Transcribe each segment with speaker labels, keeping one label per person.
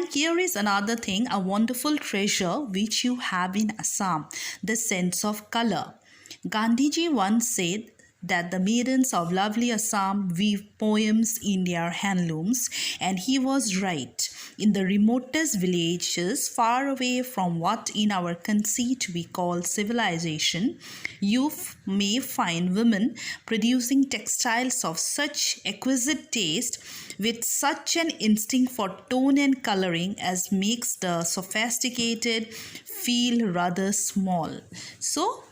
Speaker 1: And here is another thing, a wonderful treasure which you have in Assam, the sense of color. Gandhiji once said that the maidens of lovely Assam weave poems in their handlooms, and he was right. In the remotest villages, far away from what in our conceit we call civilization, you may find women producing textiles of such exquisite taste with such an instinct for tone and coloring as makes the sophisticated feel rather small. So,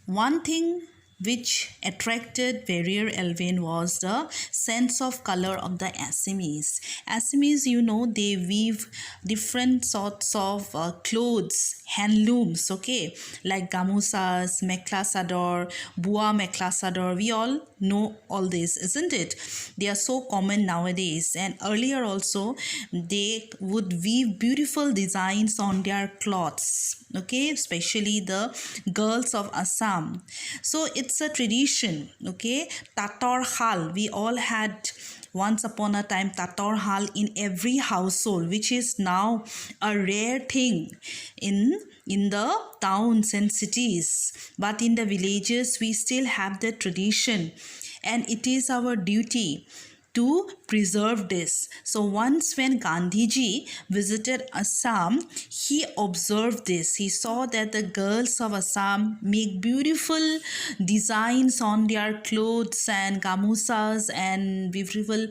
Speaker 1: one thing which attracted Verrier Elvin was the sense of color of the Assamese. Assamese, you know, they weave different sorts of clothes, handlooms, okay, like gamusas, mekhla sador, bua mekhla sador. We all know all this, isn't it? They are so common nowadays, and earlier also they would weave beautiful designs on their cloths, okay, especially the girls of Assam. So it's a tradition, okay. Tator hal, we all had once upon a time tator hal in every household, which is now a rare thing in the towns and cities, but in the villages we still have the tradition, and it is our duty to preserve this. So once when Gandhiji visited Assam, he observed this. He saw that the girls of Assam make beautiful designs on their clothes and gamusas and beautiful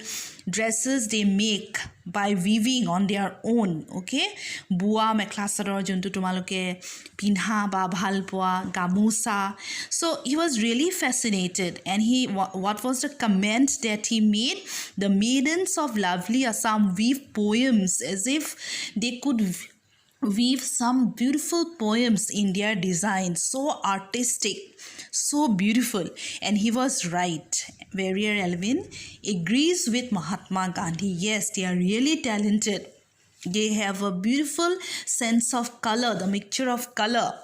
Speaker 1: dresses they make by weaving on their own, okay? Bua mekhla sador juntu tumaloke pinha ba bhal poa gamusa. So he was really fascinated, and what was the comment that he made? The maidens of lovely Assam weave poems as if they could weave some beautiful poems in their designs, so artistic, so beautiful. And he was right. Verrier Elvin agrees with Mahatma Gandhi. Yes, they are really talented. They have a beautiful sense of color, the mixture of color.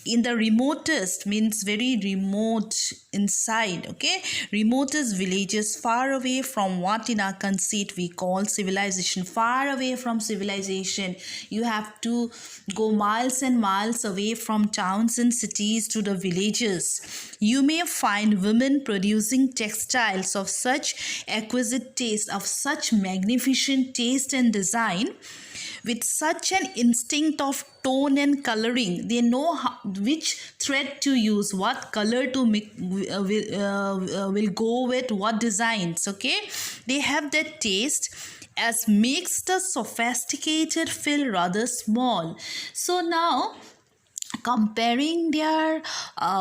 Speaker 1: In the remotest, means very remote inside, okay, remotest villages, far away from what in our conceit we call civilization, far away from civilization. You have to go miles and miles away from towns and cities to the villages. You may find women producing textiles of such exquisite taste, of such magnificent taste and design, with such an instinct of tone and coloring. They know which thread to use, what color to make, will go with what designs, okay. They have that taste as makes the sophisticated feel rather small. So now, comparing their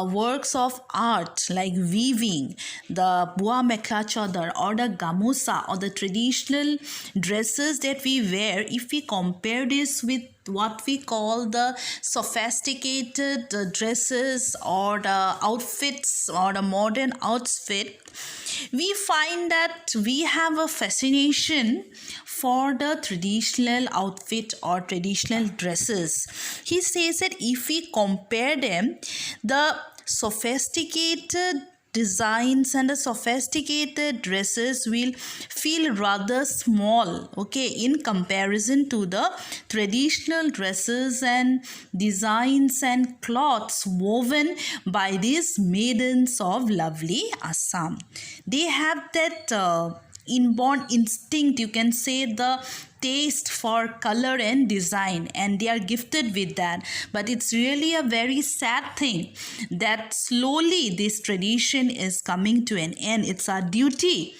Speaker 1: works of art like weaving, the bua mekhla chadar or the gamusa or the traditional dresses that we wear, if we compare this with what we call the sophisticated dresses or the outfits or the modern outfit, we find that we have a fascination for the traditional outfit or traditional dresses. He says that if we compare them, the sophisticated designs and the sophisticated dresses will feel rather small, okay, in comparison to the traditional dresses and designs and cloths woven by these maidens of lovely Assam. They have that inborn instinct, you can say, the taste for color and design, and they are gifted with that. But it's really a very sad thing that slowly this tradition is coming to an end. It's our duty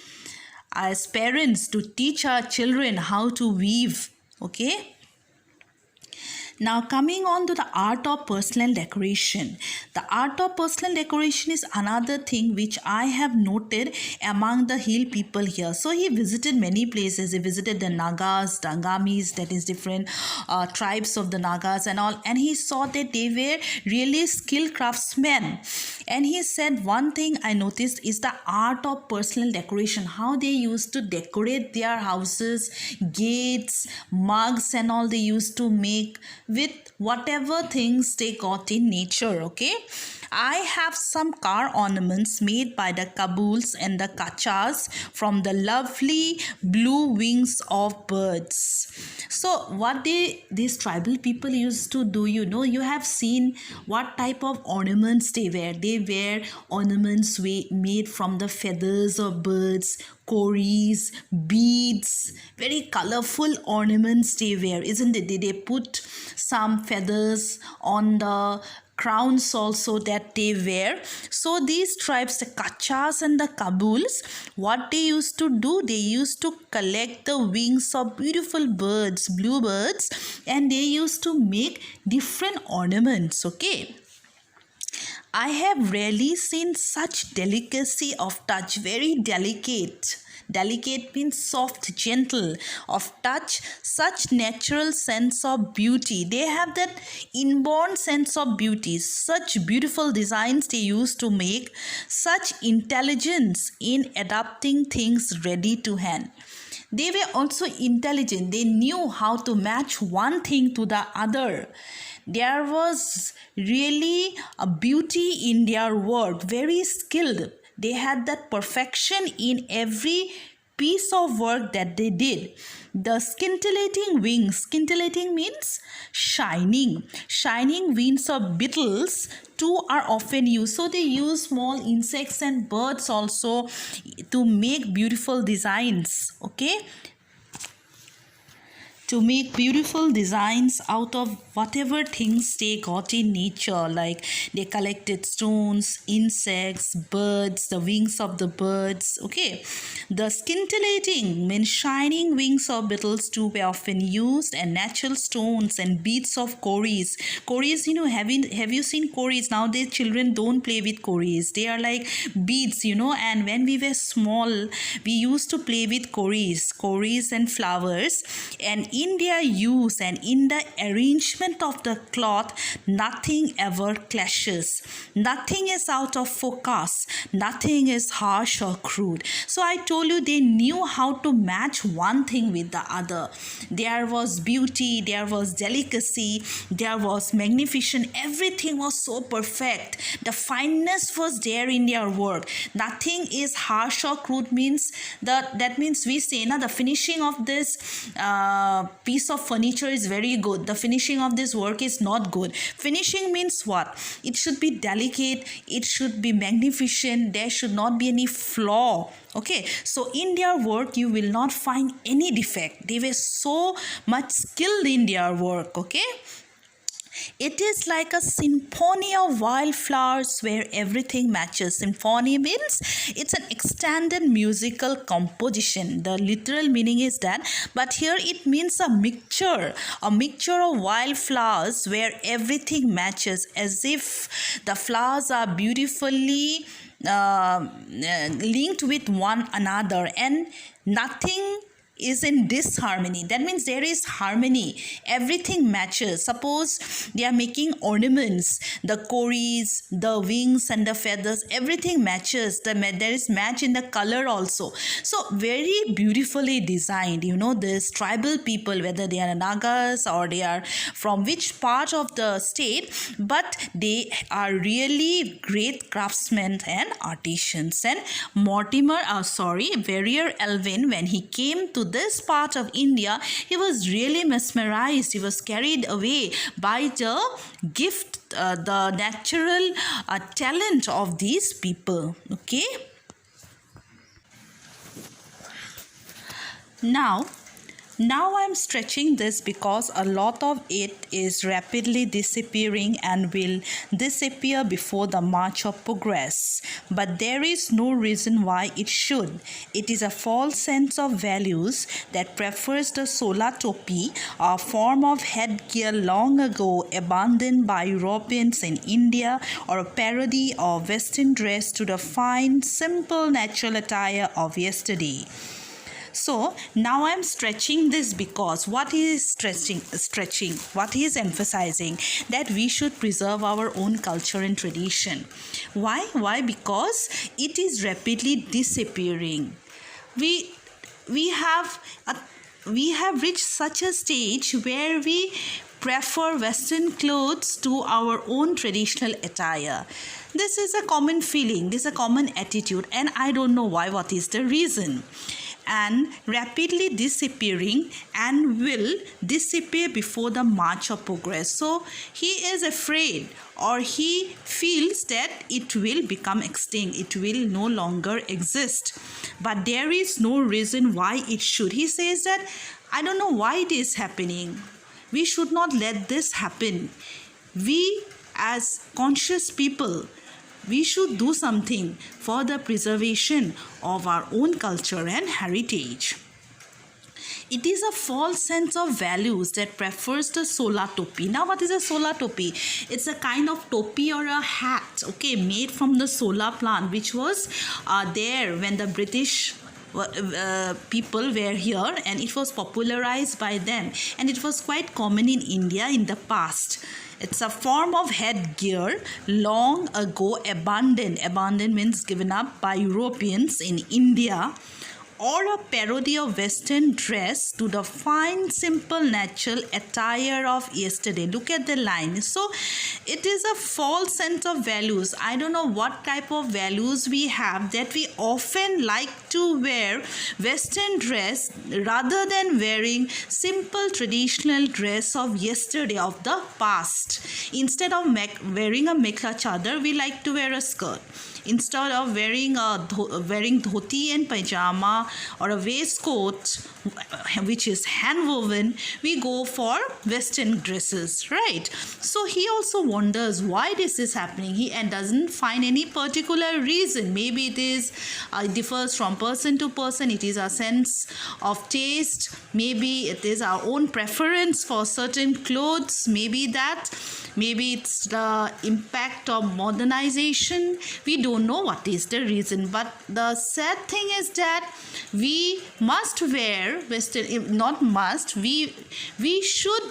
Speaker 1: as parents to teach our children how to weave, okay. Now coming on to the art of personal decoration. The art of personal decoration is another thing which I have noted among the hill people here. So he visited many places. He visited the Nagas, the Angamis, that is different tribes of the Nagas and all. And he saw that they were really skilled craftsmen. And he said one thing I noticed is the art of personal decoration, how they used to decorate their houses, gates, mugs and all they used to make with whatever things they got in nature. Okay, I have some car ornaments made by the Kabuls and the Kachas from the lovely blue wings of birds. So what these tribal people used to do, you know, you have seen what type of ornaments they wear. They wear ornaments made from the feathers of birds, cowries, beads, very colorful ornaments they wear, isn't it? They put some feathers on the crowns also that they wear. So these tribes, the Kachas and the Kabuls, what they used to do, they used to collect the wings of beautiful birds, bluebirds, and they used to make different ornaments. Okay, I have rarely seen such delicacy of touch, very delicate. Delicate means soft, gentle of touch, such natural sense of beauty. They have that inborn sense of beauty, such beautiful designs they used to make, such intelligence in adapting things ready to hand. They were also intelligent. They knew how to match one thing to the other. There was really a beauty in their work, very skilled. They had that perfection in every piece of work that they did. The scintillating wings, scintillating means shining. Shining wings of beetles too are often used. So they use small insects and birds also to make beautiful designs. Okay, to make beautiful designs out of whatever things they got in nature, like they collected stones, insects, birds, the wings of the birds. Okay, the scintillating means shining wings of beetles too were often used, and natural stones and beads of cowries. Cowries, you know, have you seen cowries? Nowadays children don't play with cowries. They are like beads, you know, and when we were small we used to play with cowries and flowers, and in their use and in the arrangement of the cloth, nothing ever clashes. Nothing is out of focus. Nothing is harsh or crude. So I told you they knew how to match one thing with the other. There was beauty, there was delicacy, there was magnificence. Everything was so perfect. The fineness was there in their work. Nothing is harsh or crude means that means we say na, the finishing of this piece of furniture is very good. The finishing of this work is not good. Finishing means what? It should be delicate. It should be magnificent. There should not be any flaw. Okay, so in their work you will not find any defect. They were so much skilled in their work. Okay, it is like a symphony of wildflowers where everything matches. Symphony means it's an extended musical composition. The literal meaning is that, but here it means a mixture of wildflowers where everything matches, as if the flowers are beautifully linked with one another and nothing is in disharmony. That means there is harmony. Everything matches. Suppose they are making ornaments, the cowries, the wings and the feathers, everything matches. There is match in the color also. So very beautifully designed. You know, this tribal people, whether they are Nagas or they are from which part of the state, but they are really great craftsmen and artisans. And Warrior Alvin, when he came to this part of India, he was really mesmerized. He was carried away by the gift, the natural talent of these people. Okay. Now I'm stretching this because a lot of it is rapidly disappearing and will disappear before the march of progress. But there is no reason why it should. It is a false sense of values that prefers the sola topi, a form of headgear long ago abandoned by Europeans in India, or a parody of Western dress, to the fine, simple, natural attire of yesterday. So now I'm stretching this because what he is stretching, what he is emphasizing, that we should preserve our own culture and tradition. Why? Because it is rapidly disappearing. We we have a, we have reached such a stage where we prefer Western clothes to our own traditional attire. This is a common feeling, this is a common attitude, and I don't know why, what is the reason. And rapidly disappearing and will disappear before the march of progress. So he is afraid, or he feels that it will become extinct, it will no longer exist. But there is no reason why it should. He says that I don't know why it is happening. We should not let this happen. We as conscious people, we should do something for the preservation of our own culture and heritage. It is a false sense of values that prefers the sola topi. Now, what is a sola topi? It's a kind of topi or a hat, okay, made from the sola plant, which was there when the British people were here, and it was popularized by them, and it was quite common in India in the past. It's a form of headgear long ago abandoned. Abandoned means given up by Europeans in India, or a parody of Western dress to the fine, simple, natural attire of yesterday. Look at the line. So it is a false sense of values. I don't know what type of values we have, that we often like to wear Western dress rather than wearing simple traditional dress of yesterday, of the past. Instead of wearing a mekhla chadar, we like to wear a skirt. Instead of wearing dhoti and pajama or a waistcoat which is hand woven, we go for Western dresses, right? So he also wonders why this is happening, and doesn't find any particular reason. Maybe it is differs from person to person. It is a sense of taste. Maybe it is our own preference for certain clothes. Maybe it's the impact of modernization. We don't know what is the reason, but the sad thing is that we must wear Western, not must, we should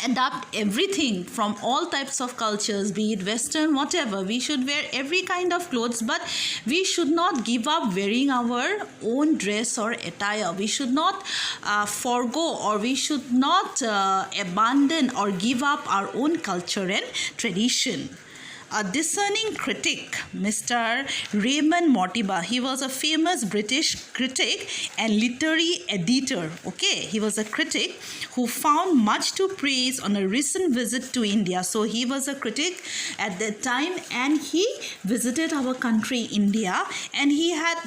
Speaker 1: adapt everything from all types of cultures, be it Western, whatever. We should wear every kind of clothes, but we should not give up wearing our own dress or attire. We should not forego, or we should not abandon or give up our own culture and tradition. A discerning critic, Mr. Raymond Mortimer, he was a famous British critic and literary editor. Okay, he was a critic who found much to praise on a recent visit to India. So he was a critic at that time, and he visited our country, India, and he had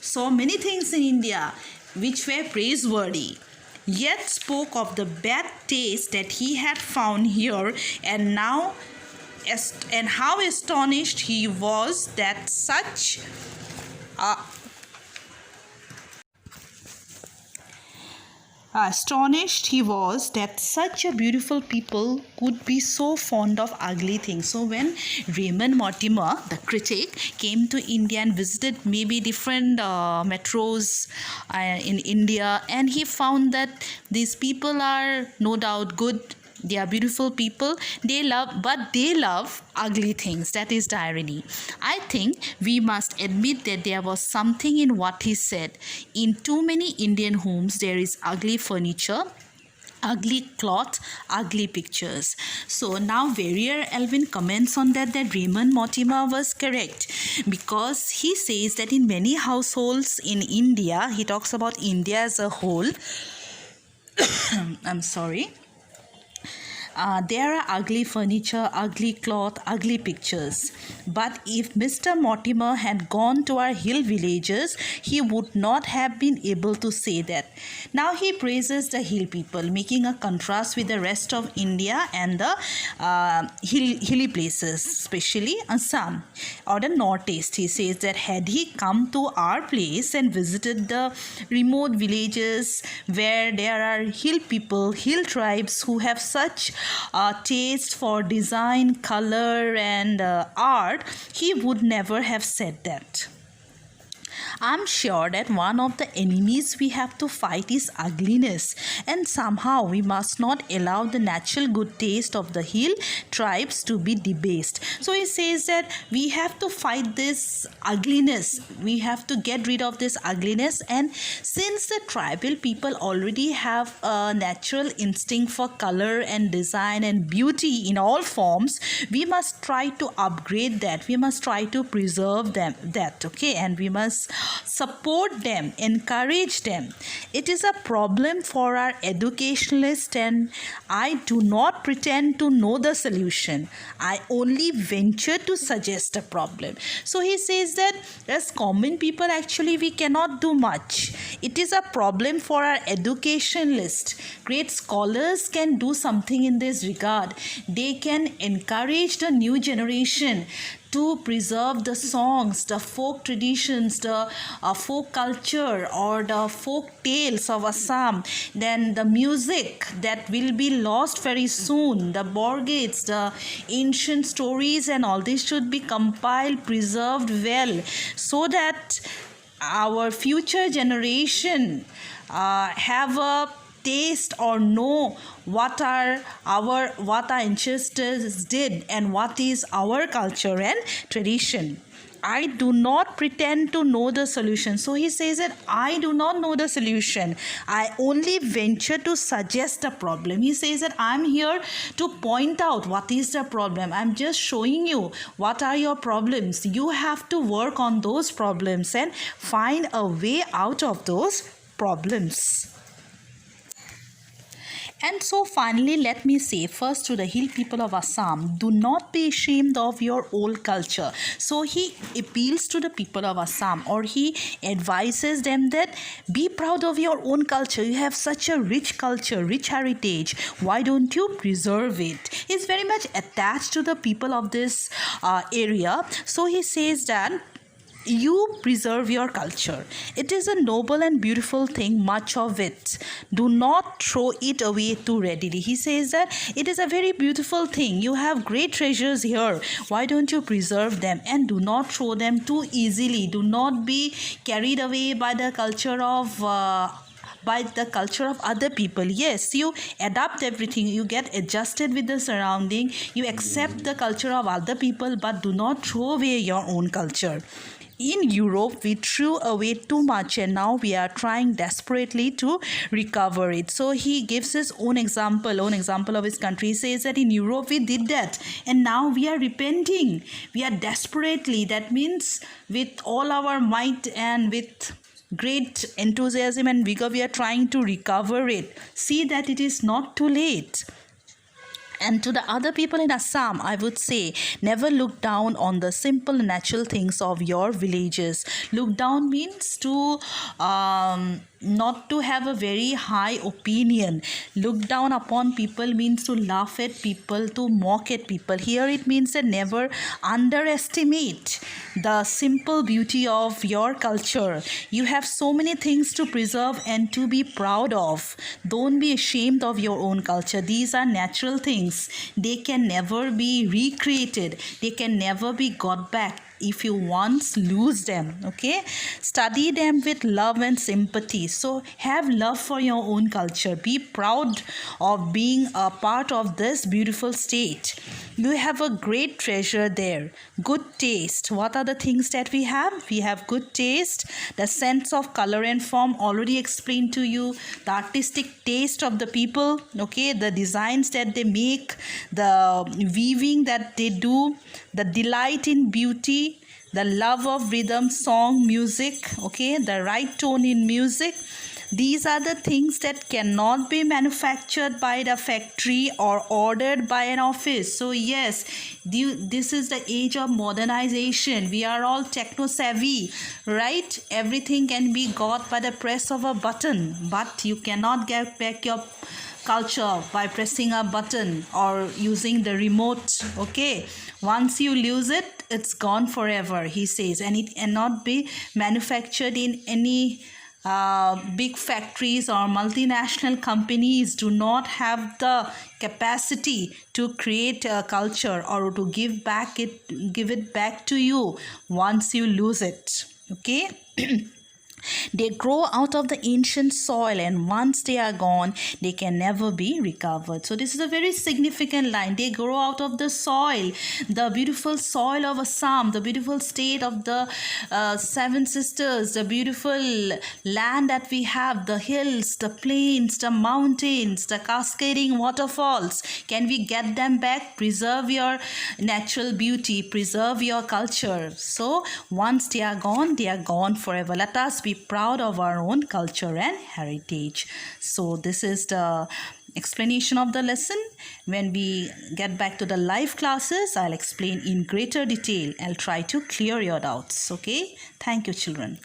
Speaker 1: saw many things in India which were praiseworthy, yet spoke of the bad taste that he had found here, and how astonished he was that such a beautiful people could be so fond of ugly things. So when Raymond Mortimer, the critic, came to India and visited maybe different metros in India, and he found that these people are no doubt good. They are beautiful people. They love ugly things. That is the irony. I think we must admit that there was something in what he said. In too many Indian homes, there is ugly furniture, ugly cloth, ugly pictures. So now Verrier Elvin comments on that Raymond Mortimer was correct, because he says that in many households in India, he talks about India as a whole. I'm sorry. There are ugly furniture, ugly cloth, ugly pictures. But if Mr. Mortimer had gone to our hill villages, he would not have been able to say that. Now he praises the hill people, making a contrast with the rest of India and the hilly places, especially Assam or the northeast. He says that had he come to our place and visited the remote villages where there are hill people, hill tribes who have such taste for design, color and art, he would never have said that. I'm sure that one of the enemies we have to fight is ugliness, and somehow we must not allow the natural good taste of the hill tribes to be debased. So he says that we have to fight this ugliness, we have to get rid of this ugliness, and since the tribal people already have a natural instinct for color and design and beauty in all forms, we must try to upgrade that, we must try to preserve them that, okay, and we must support them, encourage them. It is a problem for our educationalists, and I do not pretend to know the solution. I only venture to suggest a problem. So he says that as common people, actually we cannot do much. It is a problem for our educationalists. Great scholars can do something in this regard. They can encourage the new generation to preserve the songs, the folk traditions, the folk culture or the folk tales of Assam, then the music that will be lost very soon, the Borgates, the ancient stories, and all this should be compiled, preserved well, so that our future generation have a taste or know what our ancestors did and what is our culture and tradition. I do not pretend to know the solution. So he says that I do not know the solution. I only venture to suggest a problem. He says that I'm here to point out what is the problem. I'm just showing you what are your problems. You have to work on those problems and find a way out of those problems. And so finally, let me say first to the hill people of Assam, do not be ashamed of your old culture. So he appeals to the people of Assam, or he advises them that be proud of your own culture. You have such a rich culture, rich heritage. Why don't you preserve it? He's very much attached to the people of this area. So he says that you preserve your culture. It is a noble and beautiful thing, much of it. Do not throw it away too readily. He says that it is a very beautiful thing. You have great treasures here. Why don't you preserve them and do not throw them too easily? Do not be carried away by the culture of other people. Yes, you adapt everything, you get adjusted with the surrounding, you accept the culture of other people, but do not throw away your own culture. In Europe, we threw away too much, and now we are trying desperately to recover it. So he gives his own example of his country. He says that in Europe we did that, and now we are repenting. We are desperately, that means with all our might and with great enthusiasm and vigor, we are trying to recover it. See that it is not too late. And to the other people in Assam, I would say, never look down on the simple natural things of your villages. Look down means to not to have a very high opinion. Look down upon people means to laugh at people, to mock at people. Here it means that never underestimate the simple beauty of your culture. You have so many things to preserve and to be proud of. Don't be ashamed of your own culture. These are natural things. They can never be recreated. They can never be got back if you once lose them. Okay, study them with love and sympathy. So have love for your own culture. Be proud of being a part of this beautiful state. You have a great treasure there. Good taste. What are the things that we have? We have good taste, the sense of color and form, already explained to you, the artistic taste of the people, okay, the designs that they make, the weaving that they do, the delight in beauty, the love of rhythm, song, music, okay, the right tone in music. These are the things that cannot be manufactured by the factory or ordered by an office. So yes, this is the age of modernization. We are all techno savvy, right? Everything can be got by the press of a button, but you cannot get back your culture by pressing a button or using the remote. Okay, once you lose it, it's gone forever, he says, and it cannot be manufactured in any big factories or multinational companies do not have the capacity to create a culture or to give it back to you once you lose it. Okay. They grow out of the ancient soil, and once they are gone, they can never be recovered. So this is a very significant line. They grow out of the soil, the beautiful soil of Assam, the beautiful state of the Seven Sisters, the beautiful land that we have, the hills, the plains, the mountains, the cascading waterfalls. Can we get them back? Preserve your natural beauty, preserve your culture. So once they are gone forever. Let us be proud of our own culture and heritage. So this is the explanation of the lesson. When we get back to the live classes, I'll explain in greater detail. I'll try to clear your doubts. Okay. Thank you, children.